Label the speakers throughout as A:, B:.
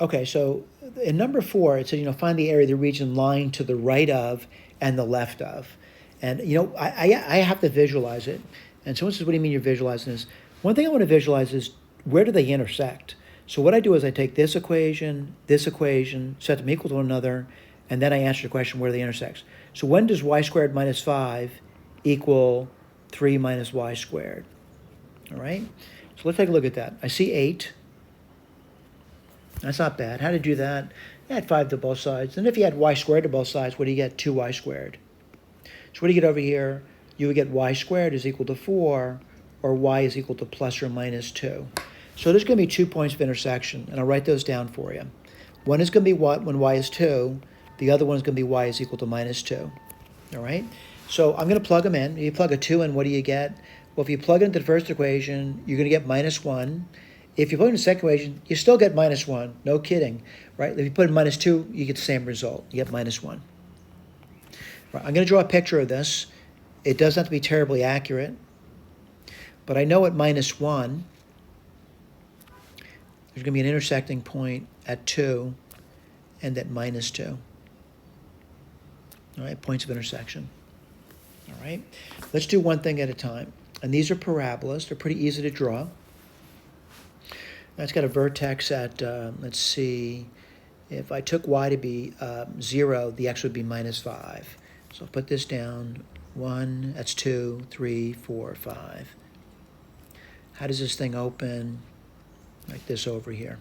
A: Okay, so in number 4, it says, find the area of the region lying to the right of and the left of. And, I have to visualize it. And someone says, what do you mean you're visualizing this? One thing I want to visualize is where do they intersect? So what I do is I take this equation, set them equal to one another, and then I answer the question where they intersect. So when does y squared minus 5 equal 3 minus y squared? All right? So let's take a look at that. I see 8. That's not bad. How to do that? Add 5 to both sides. And if you add y squared to both sides, what do you get? 2y squared. So what do you get over here? You would get y squared is equal to 4, or y is equal to plus or minus 2. So there's going to be 2 points of intersection, and I'll write those down for you. One is going to be when y is 2. The other one is going to be y is equal to minus 2. All right? So I'm going to plug them in. You plug a 2 in, what do you get? Well, if you plug it into the first equation, you're going to get minus 1. If you put in the second equation, you still get minus 1. No kidding, right? If you put in minus 2, you get the same result. You get minus 1. Right, I'm going to draw a picture of this. It doesn't have to be terribly accurate, but I know at minus 1, there's going to be an intersecting point at 2 and at minus 2. All right, points of intersection. All right, let's do one thing at a time. And these are parabolas. They're pretty easy to draw. That's got a vertex at, let's see, if I took y to be 0, the x would be minus 5. So I'll put this down. 1, that's 2, 3, 4, 5. How does this thing open? Like this over here.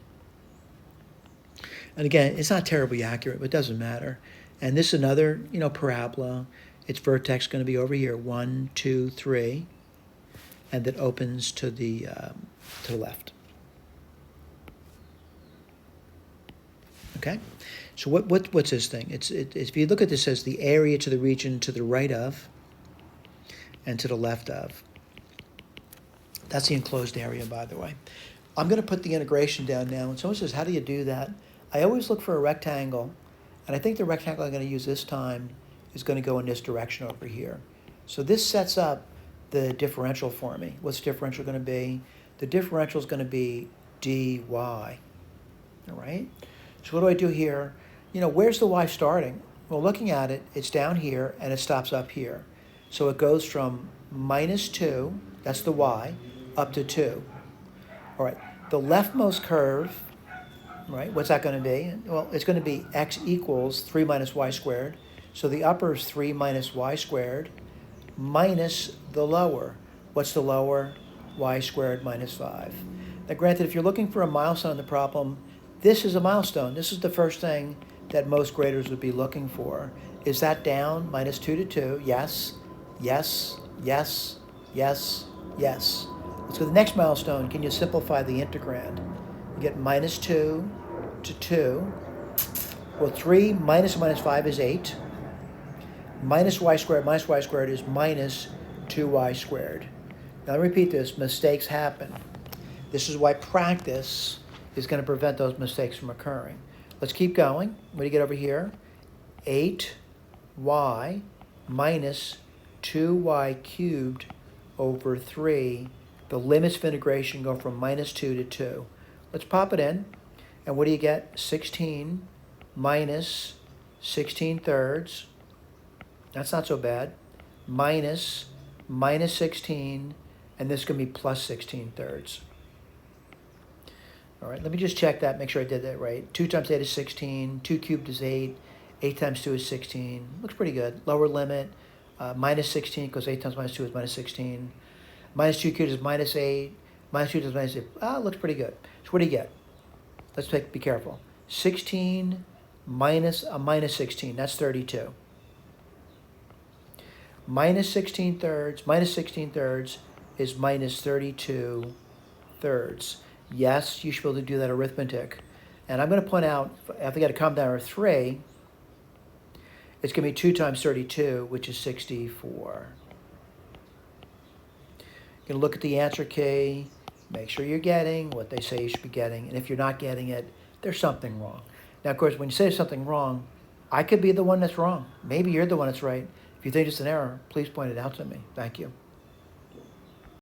A: And again, it's not terribly accurate, but it doesn't matter. And this is another, parabola. Its vertex is going to be over here, 1, 2, 3, and it opens to the left. Okay, so what's this thing? If you look at this as the area to the region to the right of and to the left of. That's the enclosed area, by the way. I'm going to put the integration down now. And someone says, how do you do that? I always look for a rectangle, and I think the rectangle I'm going to use this time is going to go in this direction over here. So this sets up the differential for me. What's the differential going to be? The differential is going to be dy. All right? So what do I do here? Where's the y starting? Well, looking at it, it's down here, and it stops up here. So it goes from minus 2, that's the y, up to 2. All right, the leftmost curve, right, what's that going to be? Well, it's going to be x equals 3 minus y squared. So the upper is 3 minus y squared minus the lower. What's the lower? Y squared minus 5. Now, granted, if you're looking for a milestone in the problem, this is a milestone. This is the first thing that most graders would be looking for. Is that down? Minus 2 to 2. Yes, yes, yes, yes, yes. Let's go to the next milestone. Can you simplify the integrand? You get minus 2 to 2. Well, 3 minus 5 is 8. Minus y squared is minus 2y squared. Now, let me repeat this. Mistakes happen. This is why practice is going to prevent those mistakes from occurring. Let's keep going. What do you get over here? 8y minus 2y cubed over 3. The limits of integration go from minus 2 to 2. Let's pop it in. And what do you get? 16 minus 16 thirds. That's not so bad. Minus 16. And this is going to be plus 16 thirds. All right, let me just check that, make sure I did that right. 2 times 8 is 16. 2 cubed is 8. 8 times 2 is 16. Looks pretty good. Lower limit, minus 16, because 8 times minus 2 is minus 16. Minus 2 cubed is minus 8. Minus 2 times minus 8. Looks pretty good. So what do you get? Let's be careful. 16 minus a minus 16, that's 32. Minus 16 thirds is minus 32 thirds. Yes, you should be able to do that arithmetic. And I'm going to point out, if I got a common denominator of 3, it's going to be 2 times 32, which is 64. You're going to look at the answer key, make sure you're getting what they say you should be getting. And if you're not getting it, there's something wrong. Now, of course, when you say there's something wrong, I could be the one that's wrong. Maybe you're the one that's right. If you think it's an error, please point it out to me. Thank you.